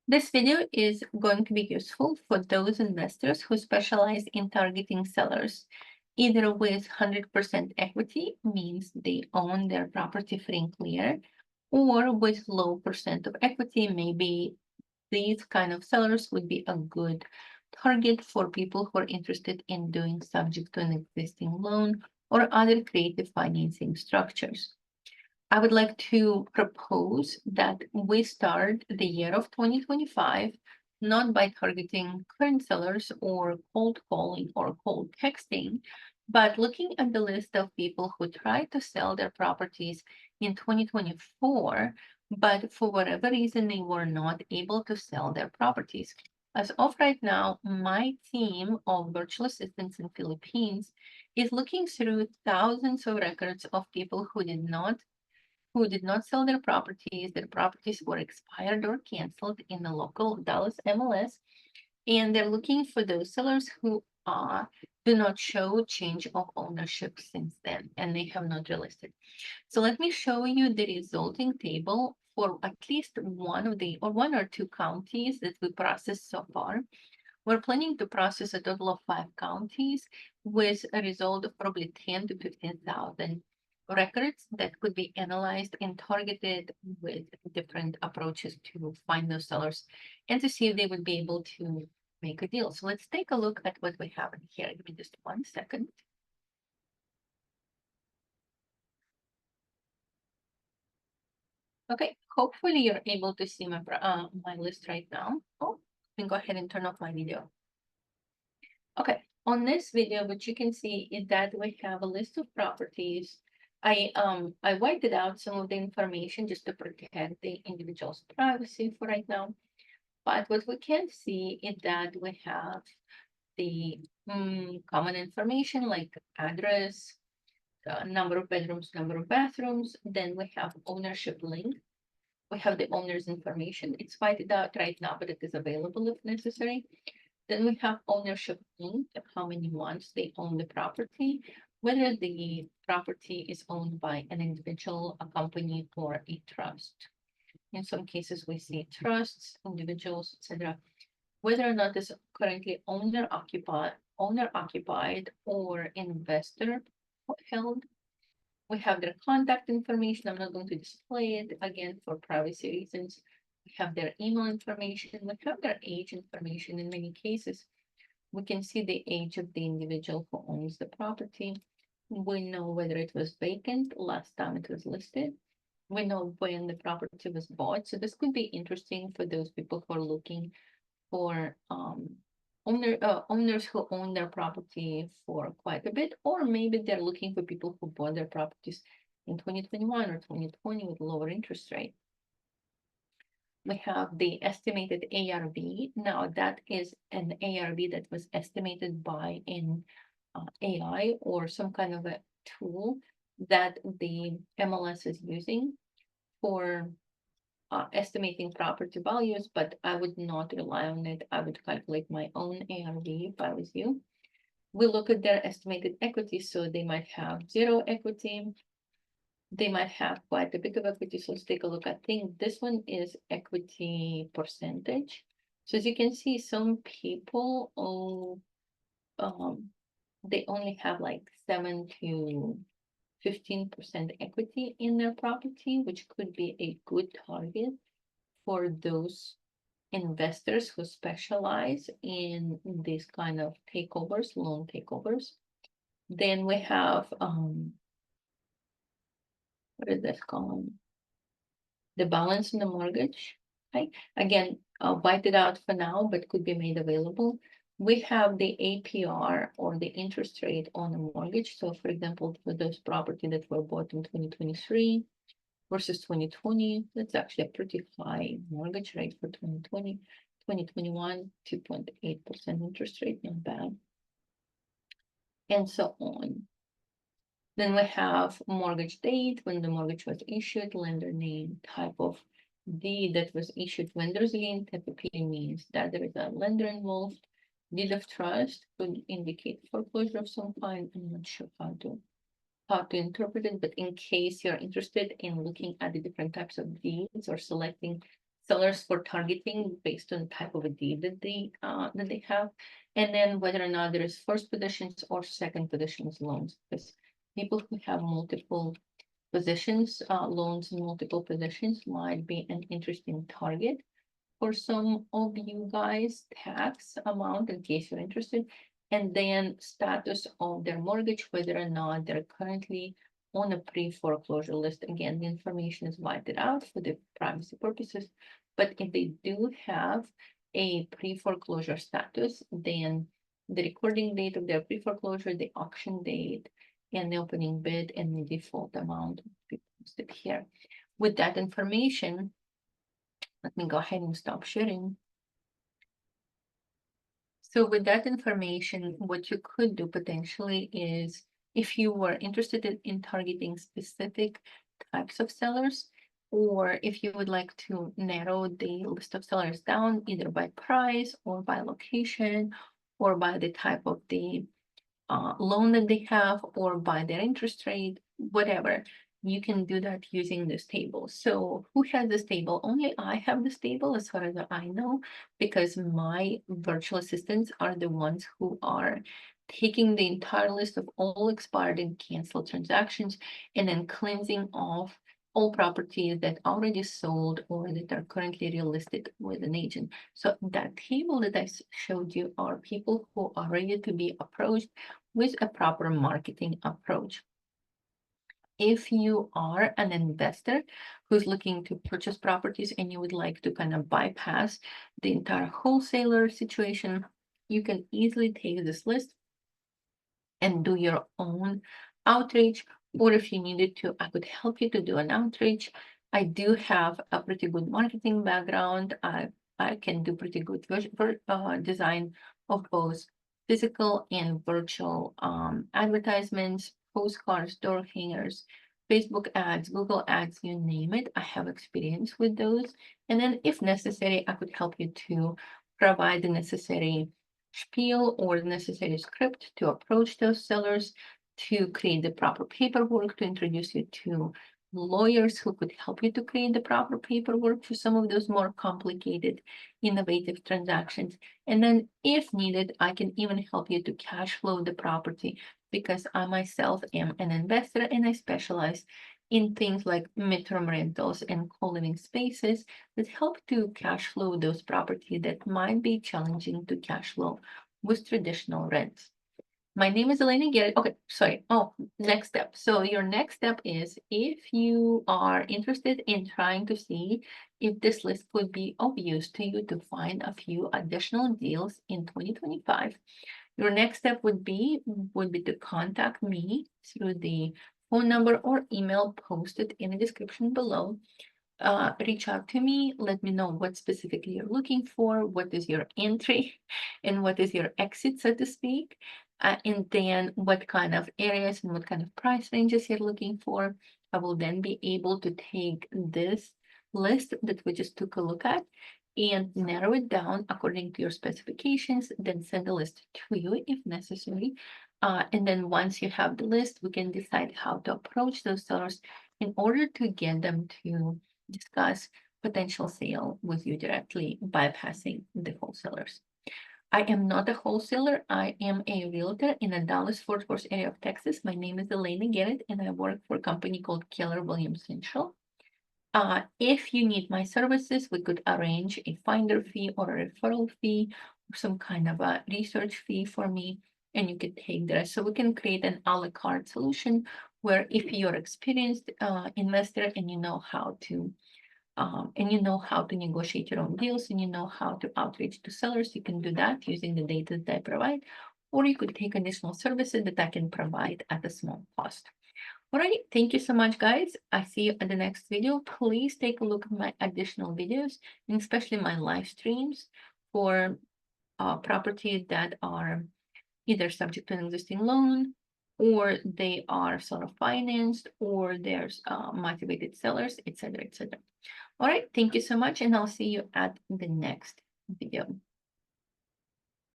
This video is going to be useful for those investors who specialize in targeting sellers, either with 100% equity, means they own their property free and clear, or with low percent of equity. Maybe these kind of sellers would be a good target for people who are interested in doing subject to an existing loan or other creative financing structures. I would like to propose that we start the year of 2025 not by targeting current sellers or cold calling or cold texting, but looking at the list of people who tried to sell their properties in 2024, but for whatever reason they were not able to sell their properties. As of right now, my team of virtual assistants in Philippines is looking through thousands of records of people who did not sell their properties were expired or canceled in the local Dallas MLS, and they're looking for those sellers who do not show change of ownership since then, and they have not relisted. So let me show you the resulting table for at least one or two counties that we processed so far. We're planning to process a total of 5 counties with a result of probably 10 to 15,000 records that could be analyzed and targeted with different approaches to find those sellers and to see if they would be able to make a deal. So let's take a look at what we have in here. Give me just 1 second. Okay, hopefully you're able to see my list right now. Oh, let me go ahead and turn off my video. Okay, on this video, what you can see is that we have a list of properties. I whited out some of the information just to protect the individual's privacy for right now. But what we can see is that we have the common information like address, number of bedrooms, number of bathrooms. Then we have ownership link. We have the owner's information. It's whited out right now, but it is available if necessary. Then we have ownership link, how many months they own the property, whether the property is owned by an individual, a company, or a trust. In some cases, we see trusts, individuals, etc. Whether or not it's currently owner occupied or investor held. We have their contact information. I'm not going to display it again for privacy reasons. We have their email information. We have their age information in many cases. We can see the age of the individual who owns the property. We know whether it was vacant last time it was listed. We know when the property was bought. So this could be interesting for those people who are looking for owners who own their property for quite a bit, or maybe they're looking for people who bought their properties in 2021 or 2020 with lower interest rate. We have the estimated ARV. Now that is an ARV that was estimated by an AI or some kind of a tool that the MLS is using for estimating property values, but I would not rely on it. I would calculate my own ARV if I was you. We look at their estimated equity, so they might have zero equity. They might have quite a bit of equity. So let's take a look. I think this one is equity percentage. So as you can see, some people they only have like 7 to 15% equity in their property, which could be a good target for those investors who specialize in these kind of takeovers, loan takeovers. Then we have what is this called? The balance in the mortgage. Okay. Again, I'll white it out for now, but could be made available. We have the APR or the interest rate on a mortgage. So for example, for those property that were bought in 2023 versus 2020, that's actually a pretty high mortgage rate for 2020. 2021, 2.8% interest rate, not bad. And so on. Then we have mortgage date, when the mortgage was issued, lender name, type of deed that was issued. Lender's lien typically means that there is a lender involved. Deed of trust could indicate foreclosure of some kind. I'm not sure how to interpret it, but in case you're interested in looking at the different types of deeds or selecting sellers for targeting based on the type of a deed that they have, and then whether or not there is first positions or second positions loans, because people who have multiple positions, loans in multiple positions might be an interesting target for some of you guys. Tax amount in case you're interested, and then status of their mortgage, whether or not they're currently on a pre-foreclosure list. Again, the information is whited out for the privacy purposes, but if they do have a pre-foreclosure status, then the recording date of their pre-foreclosure, the auction date, and the opening bid and the default amount will be posted here. With that information, let me go ahead and stop sharing. So with that information, what you could do potentially is, if you were interested in targeting specific types of sellers, or if you would like to narrow the list of sellers down either by price or by location or by the type of the loan that they have or by their interest rate, whatever, you can do that using this table. So who has this table? Only I have this table as far as I know, because my virtual assistants are the ones who are taking the entire list of all expired and canceled transactions and then cleansing off all properties that already sold or that are currently relisted with an agent. So that table that I showed you are people who are ready to be approached with a proper marketing approach. If you are an investor who's looking to purchase properties and you would like to kind of bypass the entire wholesaler situation, you can easily take this list and do your own outreach. Or if you needed to, I could help you to do an outreach. I do have a pretty good marketing background. I can do pretty good design of both physical and virtual advertisements, postcards, door hangers, Facebook ads, Google ads, you name it. I have experience with those. And then if necessary, I could help you to provide the necessary spiel or the necessary script to approach those sellers, to create the proper paperwork, to introduce you to lawyers who could help you to create the proper paperwork for some of those more complicated, innovative transactions. And then if needed, I can even help you to cash flow the property, because I myself am an investor and I specialize in things like midterm rentals and co-living spaces that help to cash flow those properties that might be challenging to cash flow with traditional rents. My name is Elena Garrett. Okay, sorry. Oh, next step. So your next step is, if you are interested in trying to see if this list could be of use to you to find a few additional deals in 2025, your next step would be to contact me through the phone number or email posted in the description below. Reach out to me, let me know what specifically you're looking for, what is your entry and what is your exit, so to speak, and then what kind of areas and what kind of price ranges you're looking for. I will then be able to take this list that we just took a look at and narrow it down according to your specifications, then send the list to you if necessary. And then once you have the list, we can decide how to approach those sellers in order to get them to discuss potential sale with you directly, bypassing the wholesalers. I am not a wholesaler. I am a realtor in the Dallas-Fort Worth area of Texas. My name is Elena Garrett, and I work for a company called Keller Williams Central. If you need my services, we could arrange a finder fee or a referral fee or some kind of a research fee for me, and you could take the rest. So we can create an a la carte solution where, if you're experienced investor and you know how to negotiate your own deals and you know how to outreach to sellers, you can do that using the data that I provide, or you could take additional services that I can provide at a small cost. All right, thank you so much, guys. I see you in the next video. Please take a look at my additional videos, and especially my live streams for properties that are either subject to an existing loan, or they are sort of financed, or there's motivated sellers, etc., etc. All right, thank you so much, and I'll see you at the next video.